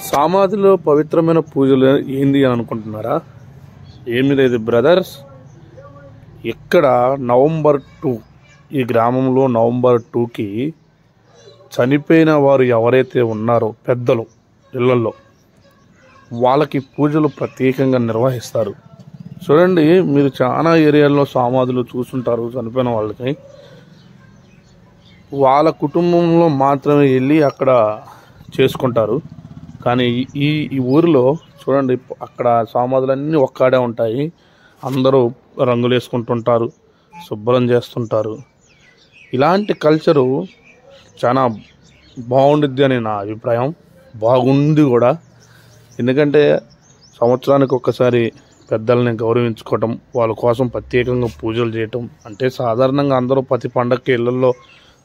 సమాధిలో పవిత్రమైన పూజలు ఏంది అని అనుకుంటున్నారా? ఏమీ లేదు బ్రదర్స్. ఇక్కడ నవంబర్ 2 ఈ గ్రామంలో నవంబర్ 2కి చనిపోయిన వారు ఎవరైతే ఉన్నారో పెద్దలు ఇళ్లలో వాళ్ళకి పూజలు ప్రత్యేకంగా నిర్వహిస్తారు. చూడండి, మీరు చాలా ఏరియాల్లో సమాధులు చూస్తుంటారు. చనిపోయిన వాళ్ళకి వాళ్ళ కుటుంబంలో మాత్రమే వెళ్ళి అక్కడ చేసుకుంటారు. కానీ ఈ ఊరిలో చూడండి, అక్కడ సమాధులన్నీ ఒక్కడే ఉంటాయి. అందరూ రంగులు వేసుకుంటుంటారు, శుభ్రం చేస్తుంటారు. ఇలాంటి కల్చరు చాలా బాగుండిద్ది అని నా అభిప్రాయం. బాగుంది కూడా. ఎందుకంటే సంవత్సరానికి ఒక్కసారి పెద్దల్ని గౌరవించుకోవటం, వాళ్ళ కోసం ప్రత్యేకంగా పూజలు చేయటం. అంటే సాధారణంగా అందరూ ప్రతి పండగకి ఇళ్ళల్లో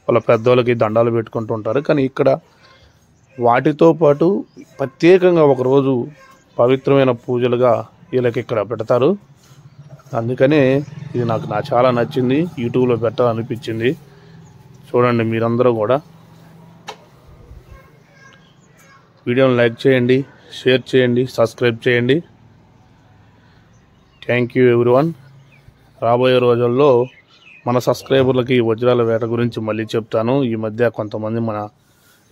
వాళ్ళ పెద్దవాళ్ళకి దండాలు పెట్టుకుంటూ ఉంటారు. కానీ ఇక్కడ వాటితో పాటు ప్రత్యేకంగా ఒకరోజు పవిత్రమైన పూజలుగా వీళ్ళకి ఇక్కడ పెడతారు. అందుకనే ఇది నాకు చాలా నచ్చింది. యూట్యూబ్లో పెట్టాలనిపించింది. చూడండి, మీరందరూ కూడా వీడియోని లైక్ చేయండి, షేర్ చేయండి, సబ్స్క్రైబ్ చేయండి. Thank you everyone. రాబోయే రోజుల్లో మన సబ్స్క్రైబర్లకి వజ్రాల వేట గురించి మళ్ళీ చెప్తాను. ఈ మధ్య కొంతమంది మన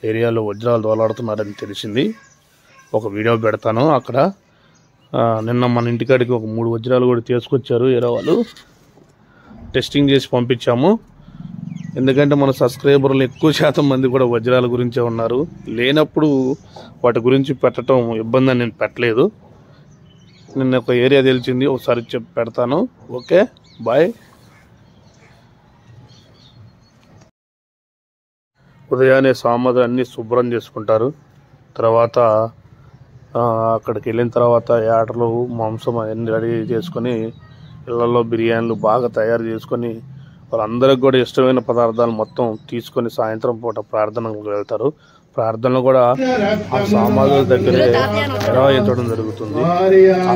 ఏరియాలో వజ్రాలు దోలాడుతున్నారని తెలిసింది. ఒక వీడియో పెడతాను. అక్కడ నిన్న మన ఇంటికాడికి ఒక 3 వజ్రాలు కూడా తీసుకొచ్చారు వేరే వాళ్ళు. టెస్టింగ్ చేసి పంపించాము. ఎందుకంటే మన సబ్స్క్రైబర్లు ఎక్కువ శాతం మంది కూడా వజ్రాల గురించే ఉన్నారు. లేనప్పుడు వాటి గురించి పెట్టడం ఇబ్బంది అని నేను పెట్టలేదు. నిన్న ఒక ఏరియా తెలిసింది, ఒకసారి చెప్పి పెడతాను. Okay, bye. ఉదయాన్నే సమాధులు అన్నీ శుభ్రం చేసుకుంటారు. తర్వాత అక్కడికి వెళ్ళిన తర్వాత యాటలు, మాంసం అవన్నీ రెడీ చేసుకొని ఇళ్లలో బిర్యానీలు బాగా తయారు చేసుకొని వాళ్ళందరికి కూడా ఇష్టమైన పదార్థాలు మొత్తం తీసుకొని సాయంత్రం పూట ప్రార్థనకు వెళ్తారు. ప్రార్థనలు కూడా ఆ సమాధుల దగ్గరే నిర్వహించడం జరుగుతుంది. ఆ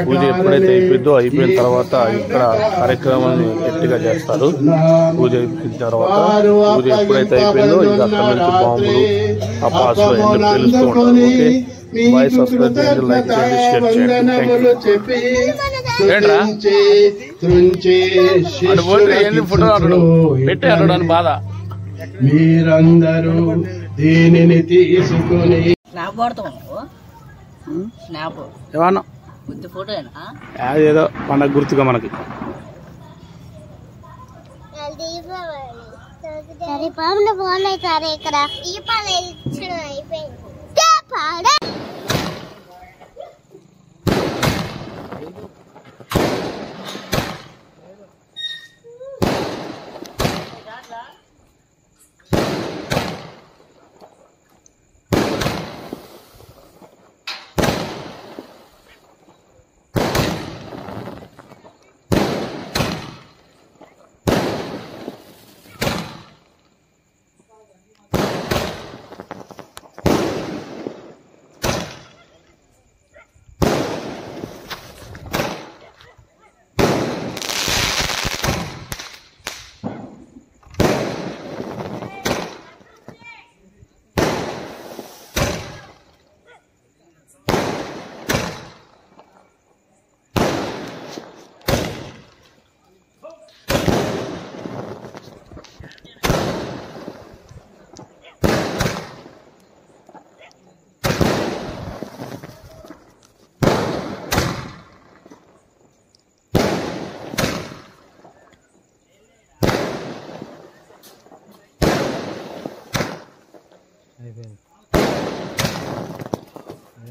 పూజ ఎప్పుడైతే అయిపోయిన తర్వాత ఇక్కడ కార్యక్రమాన్ని గట్టిగా చేస్తారు. పూజ అయిపోయిన తర్వాత పూజ ఎప్పుడైతే అయిపోయిందో ఇక అక్కడ నుంచి బాంబులు, ఆ పాసులు అన్ని తెలుస్తూ ఉంటారు. Okay, bye. సబ్స్క్రైబ్ చేయండి, లైక్ చేయండి, షేర్ చేయండి. బాధ మీరందరూ దీనిని తీసుకుని ఏదో పండగ గుర్తుగా మనకి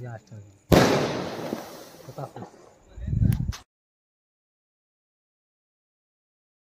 లాస్ట్